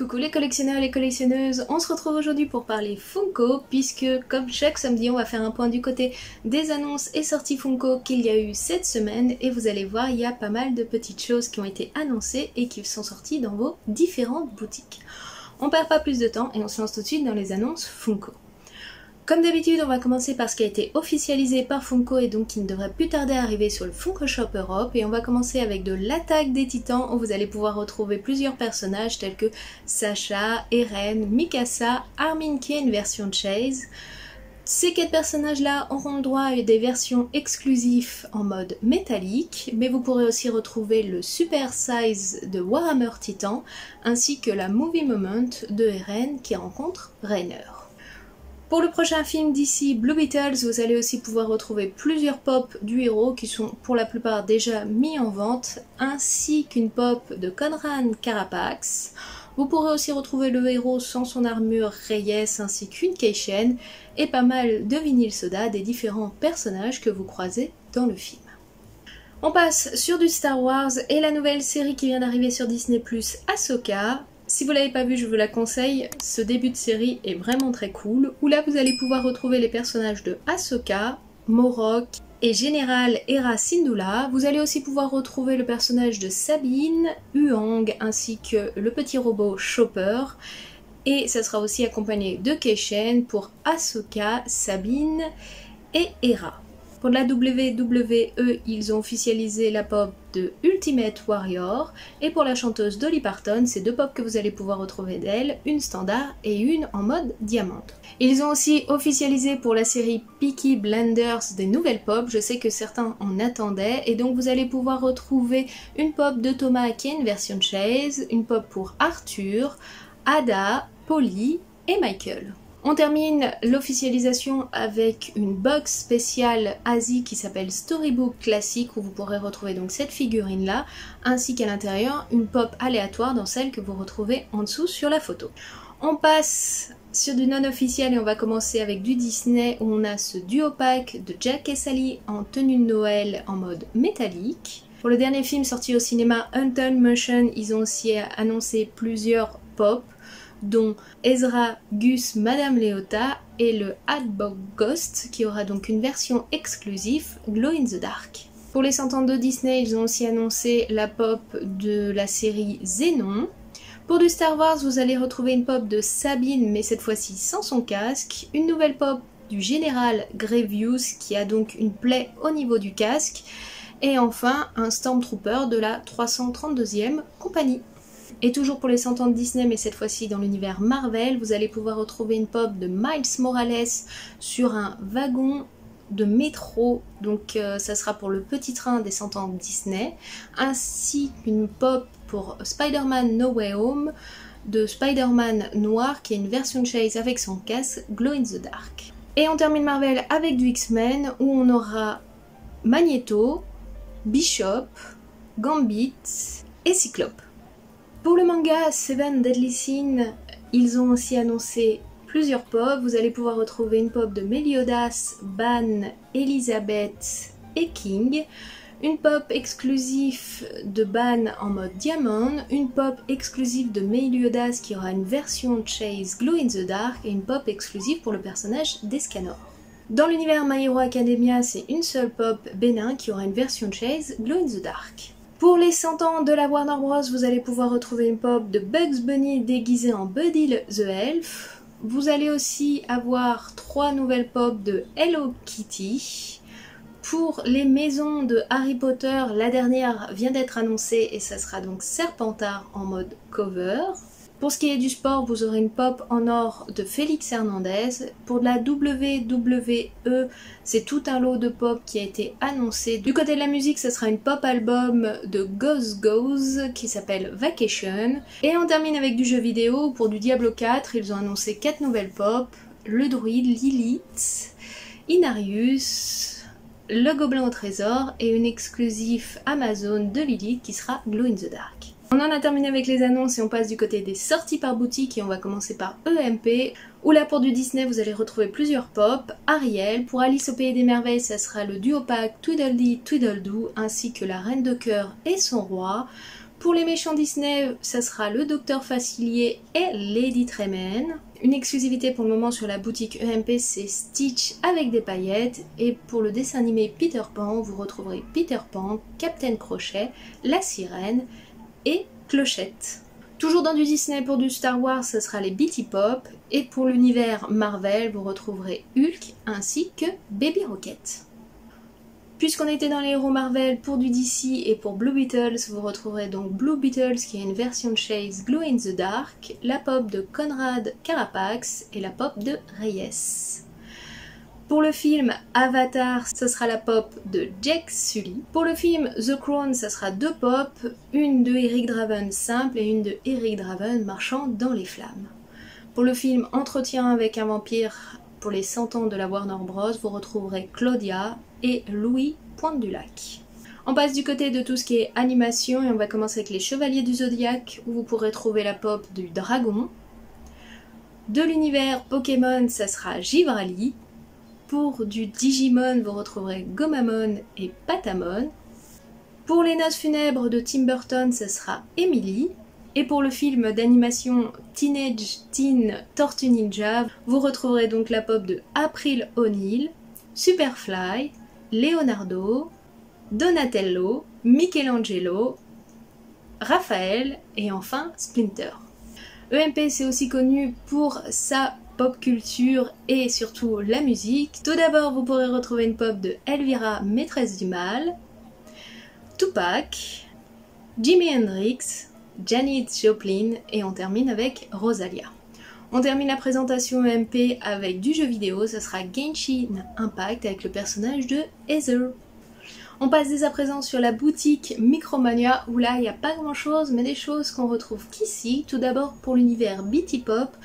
Coucou les collectionneurs et les collectionneuses, on se retrouve aujourd'hui pour parler Funko puisque comme chaque samedi on va faire un point du côté des annonces et sorties Funko qu'il y a eu cette semaine et vous allez voir il y a pas mal de petites choses qui ont été annoncées et qui sont sorties dans vos différentes boutiques. On perd pas plus de temps et on se lance tout de suite dans les annonces Funko. Comme d'habitude, on va commencer par ce qui a été officialisé par Funko et donc qui ne devrait plus tarder à arriver sur le Funko Shop Europe. Et on va commencer avec de l'attaque des titans où vous allez pouvoir retrouver plusieurs personnages tels que Sacha, Eren, Mikasa, Armin Kane version Chase. Ces 4 personnages-là auront le droit à des versions exclusives en mode métallique, mais vous pourrez aussi retrouver le Super Size de Warhammer Titan ainsi que la Movie Moment de Eren qui rencontre Rainer. Pour le prochain film d'ici Blue Beetles, vous allez aussi pouvoir retrouver plusieurs pops du héros qui sont pour la plupart déjà mis en vente, ainsi qu'une pop de Conran Carapax. Vous pourrez aussi retrouver le héros sans son armure Reyes ainsi qu'une Keishen et pas mal de vinyl soda des différents personnages que vous croisez dans le film. On passe sur du Star Wars et la nouvelle série qui vient d'arriver sur Disney+, Ahsoka. Si vous l'avez pas vu, je vous la conseille, ce début de série est vraiment très cool, où là vous allez pouvoir retrouver les personnages de Ahsoka, Morok et Général Hera Syndulla. Vous allez aussi pouvoir retrouver le personnage de Sabine, Huang ainsi que le petit robot Chopper. Et ça sera aussi accompagné de Keishen pour Ahsoka, Sabine et Hera. Pour la WWE, ils ont officialisé la pop de Ultimate Warrior. Et pour la chanteuse Dolly Parton, c'est 2 pops que vous allez pouvoir retrouver d'elle, une standard et une en mode diamante. Ils ont aussi officialisé pour la série Peaky Blinders des nouvelles pop. Je sais que certains en attendaient. Et donc vous allez pouvoir retrouver une pop de Thomas Kane version Chase, une pop pour Arthur, Ada, Polly et Michael. On termine l'officialisation avec une box spéciale Asie qui s'appelle Storybook Classic où vous pourrez retrouver donc cette figurine là ainsi qu'à l'intérieur une pop aléatoire dans celle que vous retrouvez en dessous sur la photo. On passe sur du non officiel et on va commencer avec du Disney où on a ce duo pack de Jack et Sally en tenue de Noël en mode métallique. Pour le dernier film sorti au cinéma Haunted Motion, ils ont aussi annoncé plusieurs pop dont Ezra, Gus, Madame Leota et le Hadbog Ghost qui aura donc une version exclusive Glow in the Dark. Pour les 100 ans de Disney, ils ont aussi annoncé la pop de la série Zenon. Pour du Star Wars, vous allez retrouver une pop de Sabine mais cette fois-ci sans son casque, une nouvelle pop du général Grievous qui a donc une plaie au niveau du casque et enfin un Stormtrooper de la 332e compagnie. Et toujours pour les 100 ans de Disney, mais cette fois-ci dans l'univers Marvel, vous allez pouvoir retrouver une pop de Miles Morales sur un wagon de métro, donc ça sera pour le petit train des 100 ans de Disney, ainsi qu'une pop pour Spider-Man No Way Home de Spider-Man noir qui est une version Chase avec son casque Glow in the Dark. Et on termine Marvel avec du X-Men où on aura Magneto, Bishop, Gambit et Cyclope. Pour le manga Seven Deadly Sins, ils ont aussi annoncé plusieurs pop. Vous allez pouvoir retrouver une pop de Meliodas, Ban, Elizabeth et King, une pop exclusive de Ban en mode diamant, une pop exclusive de Meliodas qui aura une version Chase Glow in the Dark et une pop exclusive pour le personnage d'Escanor. Dans l'univers My Hero Academia, c'est une seule pop Bénin qui aura une version Chase Glow in the Dark. Pour les 100 ans de la Warner Bros, vous allez pouvoir retrouver une pop de Bugs Bunny déguisé en Buddy the Elf. Vous allez aussi avoir 3 nouvelles pop de Hello Kitty. Pour les maisons de Harry Potter, la dernière vient d'être annoncée et ça sera donc Serpentard en mode cover. Pour ce qui est du sport, vous aurez une pop en or de Félix Hernandez. Pour de la WWE, c'est tout un lot de pop qui a été annoncé. Du côté de la musique, ce sera une pop album de Goes Goes qui s'appelle Vacation. Et on termine avec du jeu vidéo. Pour du Diablo 4, ils ont annoncé 4 nouvelles pop. Le druide, Lilith, Inarius, le gobelin au trésor et une exclusive Amazon de Lilith qui sera Glow in the Dark. On en a terminé avec les annonces et on passe du côté des sorties par boutique et on va commencer par EMP où là pour du Disney vous allez retrouver plusieurs pop, Ariel, pour Alice au Pays des Merveilles ça sera le duo pack Tweedledee Tweedledoo ainsi que la Reine de Cœur et son roi. Pour les méchants Disney, ça sera le Docteur Facilier et Lady Tremaine. Une exclusivité pour le moment sur la boutique EMP, c'est Stitch avec des paillettes. Et pour le dessin animé Peter Pan, vous retrouverez Peter Pan, Captain Crochet, la Sirène et Clochette. Toujours dans du Disney pour du Star Wars, ce sera les Bitty Pop. Et pour l'univers Marvel, vous retrouverez Hulk ainsi que Baby Rocket. Puisqu'on était dans les héros Marvel, pour du DC et pour Blue Beetles, vous retrouverez donc Blue Beetles qui est une version de Chase Glow in the Dark, la pop de Conrad Carapax et la pop de Reyes. Pour le film Avatar, ce sera la pop de Jake Sully. Pour le film The Crown, ce sera 2 pop, une de Eric Draven simple et une de Eric Draven marchant dans les flammes. Pour le film Entretien avec un vampire, pour les 100 ans de la Warner Bros, vous retrouverez Claudia et Louis Pointe-du-Lac. On passe du côté de tout ce qui est animation et on va commencer avec les Chevaliers du Zodiaque où vous pourrez trouver la pop du dragon. De l'univers Pokémon, ça sera Givrali. Pour du Digimon, vous retrouverez Gomamon et Patamon. Pour les Noces funèbres de Tim Burton, ça sera Emily. Et pour le film d'animation Teenage Teen Tortue Ninja, vous retrouverez donc la pop de April O'Neil, Superfly, Leonardo, Donatello, Michelangelo, Raphaël et enfin Splinter. EMP c'est aussi connu pour sa pop culture et surtout la musique. Tout d'abord vous pourrez retrouver une pop de Elvira, maîtresse du mal, Tupac, Jimi Hendrix, Janis Joplin et on termine avec Rosalia. On termine la présentation EMP avec du jeu vidéo, ça sera Genshin Impact avec le personnage de Heather. On passe dès à présent sur la boutique Micromania où là il n'y a pas grand chose mais des choses qu'on retrouve qu'ici. Tout d'abord pour l'univers Bitty Pop,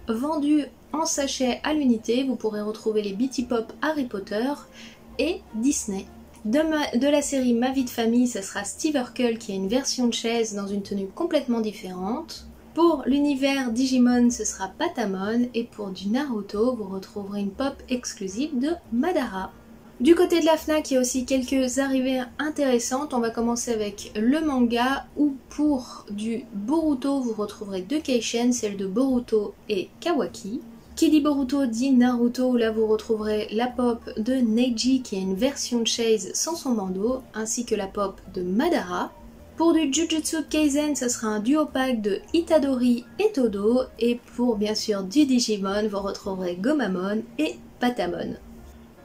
vendu en sachet à l'unité, vous pourrez retrouver les Bitty Pop Harry Potter et Disney. De la série Ma vie de famille, ça sera Steve Urkel qui a une version de chaise dans une tenue complètement différente. Pour l'univers Digimon, ce sera Patamon et pour du Naruto, vous retrouverez une pop exclusive de Madara. Du côté de la FNAC, il y a aussi quelques arrivées intéressantes. On va commencer avec le manga où pour du Boruto, vous retrouverez 2 Keishen, celle de Boruto et Kawaki. Qui dit Boruto dit Naruto, là vous retrouverez la pop de Neji qui est une version de Chase sans son bandeau, ainsi que la pop de Madara. Pour du Jujutsu Kaisen, ce sera un duo pack de Itadori et Todo, et pour bien sûr du Digimon, vous retrouverez Gomamon et Patamon.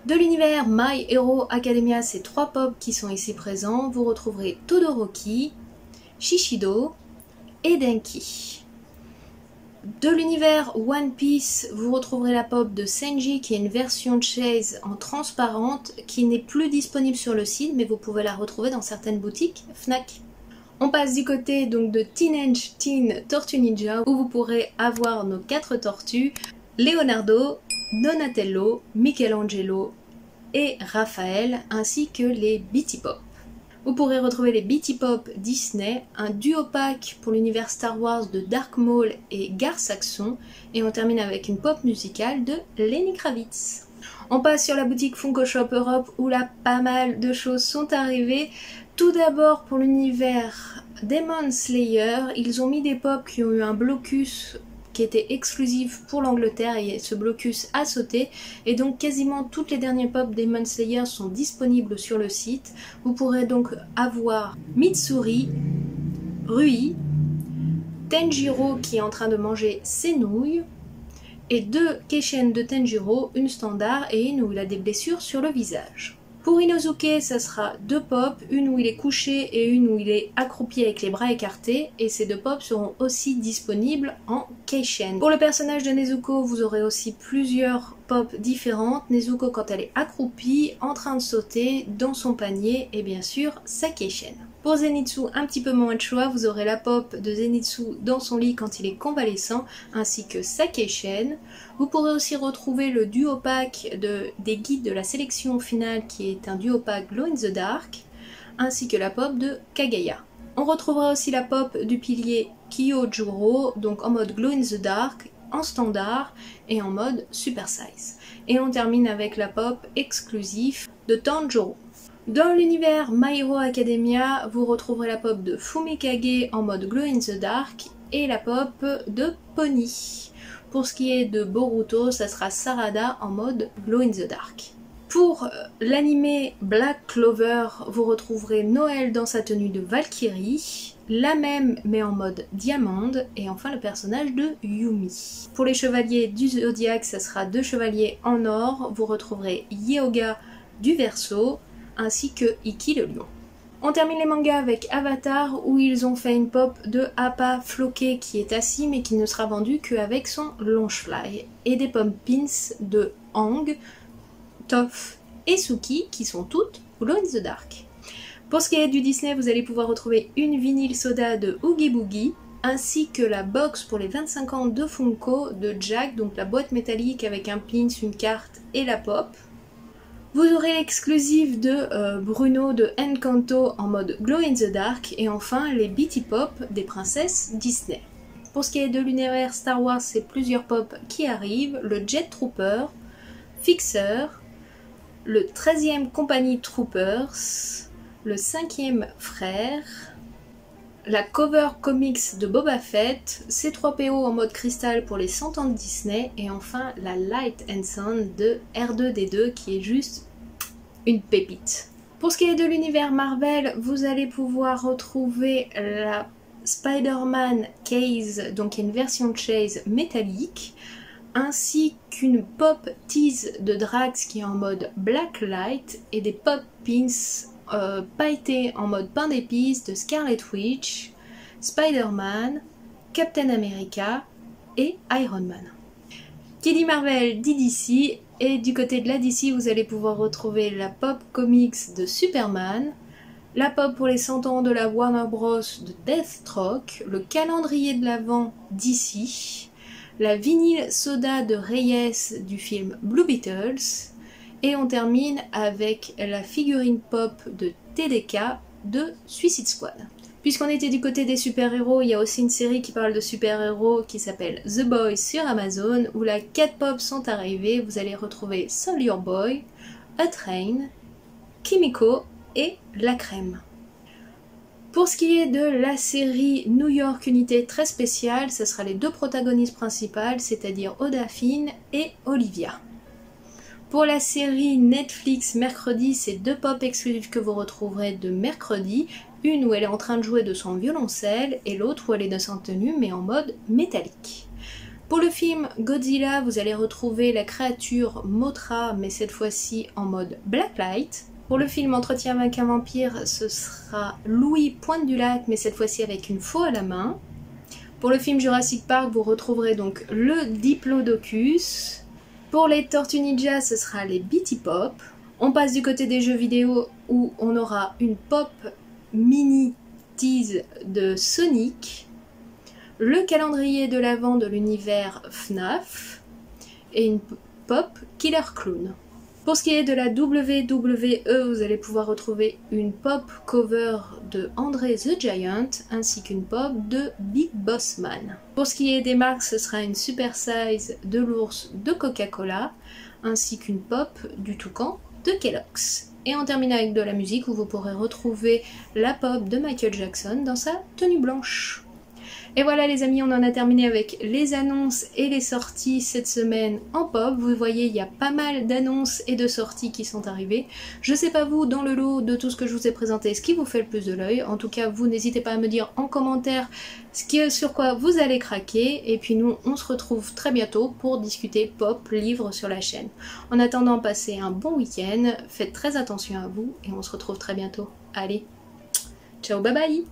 De l'univers My Hero Academia, c'est 3 pop qui sont ici présents, vous retrouverez Todoroki, Shishido et Denki. De l'univers One Piece, vous retrouverez la pop de Senji qui est une version de Chase en transparente qui n'est plus disponible sur le site mais vous pouvez la retrouver dans certaines boutiques FNAC. On passe du côté donc de Teenage Teen Tortue Ninja où vous pourrez avoir nos 4 tortues, Leonardo, Donatello, Michelangelo et Raphaël ainsi que les Bitty Pop. Vous pourrez retrouver les Bitty Pop Disney, un duo pack pour l'univers Star Wars de Dark Maul et Gar Saxon, et on termine avec une pop musicale de Lenny Kravitz. On passe sur la boutique Funko Shop Europe où là pas mal de choses sont arrivées. Tout d'abord pour l'univers Demon Slayer, ils ont mis des pop qui ont eu un blocus qui était exclusif pour l'Angleterre et ce blocus a sauté et donc quasiment toutes les dernières pop Demon Slayer sont disponibles sur le site. Vous pourrez donc avoir Mitsuri, Rui, Tenjiro qui est en train de manger ses nouilles et 2 Keishen de Tenjiro, une standard et une où il a des blessures sur le visage. Pour Inosuke, ça sera 2 pop, une où il est couché et une où il est accroupi avec les bras écartés, et ces 2 pop seront aussi disponibles en Keishen. Pour le personnage de Nezuko, vous aurez aussi plusieurs pop différentes. Nezuko quand elle est accroupie, en train de sauter, dans son panier, et bien sûr sa Keishen. Pour Zenitsu, un petit peu moins de choix, vous aurez la pop de Zenitsu dans son lit quand il est convalescent, ainsi que sa Keishen. Vous pourrez aussi retrouver le duo pack des guides de la sélection finale qui est un duo pack Glow in the Dark, ainsi que la pop de Kagaya. On retrouvera aussi la pop du pilier Kyojuro, donc en mode Glow in the Dark, en standard et en mode Super Size. Et on termine avec la pop exclusive de Tanjiro. Dans l'univers My Hero Academia, vous retrouverez la pop de Fumikage en mode Glow in the Dark et la pop de Pony. Pour ce qui est de Boruto, ça sera Sarada en mode Glow in the Dark. Pour l'anime Black Clover, vous retrouverez Noël dans sa tenue de Valkyrie, la même mais en mode diamande, et enfin le personnage de Yumi. Pour les chevaliers du Zodiac, ça sera 2 chevaliers en or, vous retrouverez Hyoga du Verseau, ainsi que Ikki le lion. On termine les mangas avec Avatar où ils ont fait une pop de Appa floqué qui est assis mais qui ne sera vendu qu'avec son Longefly et des pom pins de Aang, Toph et Suki qui sont toutes Glow in the Dark. Pour ce qui est du Disney, vous allez pouvoir retrouver une vinyle soda de Oogie Boogie ainsi que la box pour les 25 ans de Funko de Jack, donc la boîte métallique avec un pins, une carte et la pop. Vous aurez l'exclusive de Bruno de Encanto en mode Glow in the Dark et enfin les Beatty Pop des princesses Disney. Pour ce qui est de l'univers Star Wars, c'est plusieurs pop qui arrivent, le Jet Trooper, Fixer, le 13e Company Troopers, le 5e Frère, la cover comics de Boba Fett, C3PO en mode cristal pour les 100 ans de Disney et enfin la Light and Sound de R2D2 qui est juste une pépite. Pour ce qui est de l'univers Marvel, vous allez pouvoir retrouver la Spider-Man Case, donc une version de Chase métallique, ainsi qu'une pop tease de Drax qui est en mode Black Light et des pop pins pailletés en mode pain d'épices de Scarlet Witch, Spider-Man, Captain America et Iron Man. Qui dit Marvel dit DC, et du côté de la DC vous allez pouvoir retrouver la pop comics de Superman, la pop pour les 100 ans de la Warner Bros de Deathstroke, le calendrier de l'Avent DC, la vinyle soda de Reyes du film Blue Beetles, et on termine avec la figurine pop de TDK de Suicide Squad. Puisqu'on était du côté des super-héros, il y a aussi une série qui parle de super-héros qui s'appelle The Boys sur Amazon, où la 4 pop sont arrivées. Vous allez retrouver Soldier Boy, A Train, Kimiko et La Crème. Pour ce qui est de la série New York Unité très spéciale, ce sera les 2 protagonistes principales, c'est-à-dire Odafine et Olivia. Pour la série Netflix Mercredi, c'est 2 pop exclusives que vous retrouverez de mercredi, une où elle est en train de jouer de son violoncelle et l'autre où elle est dans sa tenue mais en mode métallique. Pour le film Godzilla, vous allez retrouver la créature Mothra mais cette fois-ci en mode Blacklight. Pour le film Entretien avec un vampire, ce sera Louis Pointe du Lac mais cette fois-ci avec une faux à la main. Pour le film Jurassic Park, vous retrouverez donc le Diplodocus. Pour les Tortues Ninja, ce sera les Beatty Pop. On passe du côté des jeux vidéo où on aura une pop mini tease de Sonic, le calendrier de l'Avent de l'univers FNAF et une pop Killer Clown. Pour ce qui est de la WWE, vous allez pouvoir retrouver une pop cover de André the Giant ainsi qu'une pop de Big Boss Man. Pour ce qui est des marques, ce sera une super size de l'ours de Coca-Cola ainsi qu'une pop du toucan de Kellogg's. Et on termine avec de la musique où vous pourrez retrouver la pop de Michael Jackson dans sa tenue blanche. Et voilà les amis, on en a terminé avec les annonces et les sorties cette semaine en pop. Vous voyez, il y a pas mal d'annonces et de sorties qui sont arrivées. Je sais pas vous, dans le lot de tout ce que je vous ai présenté, ce qui vous fait le plus de l'œil. En tout cas, vous n'hésitez pas à me dire en commentaire sur quoi vous allez craquer. Et puis nous, on se retrouve très bientôt pour discuter pop, livres sur la chaîne. En attendant, passez un bon week-end, faites très attention à vous et on se retrouve très bientôt. Allez, ciao, bye bye!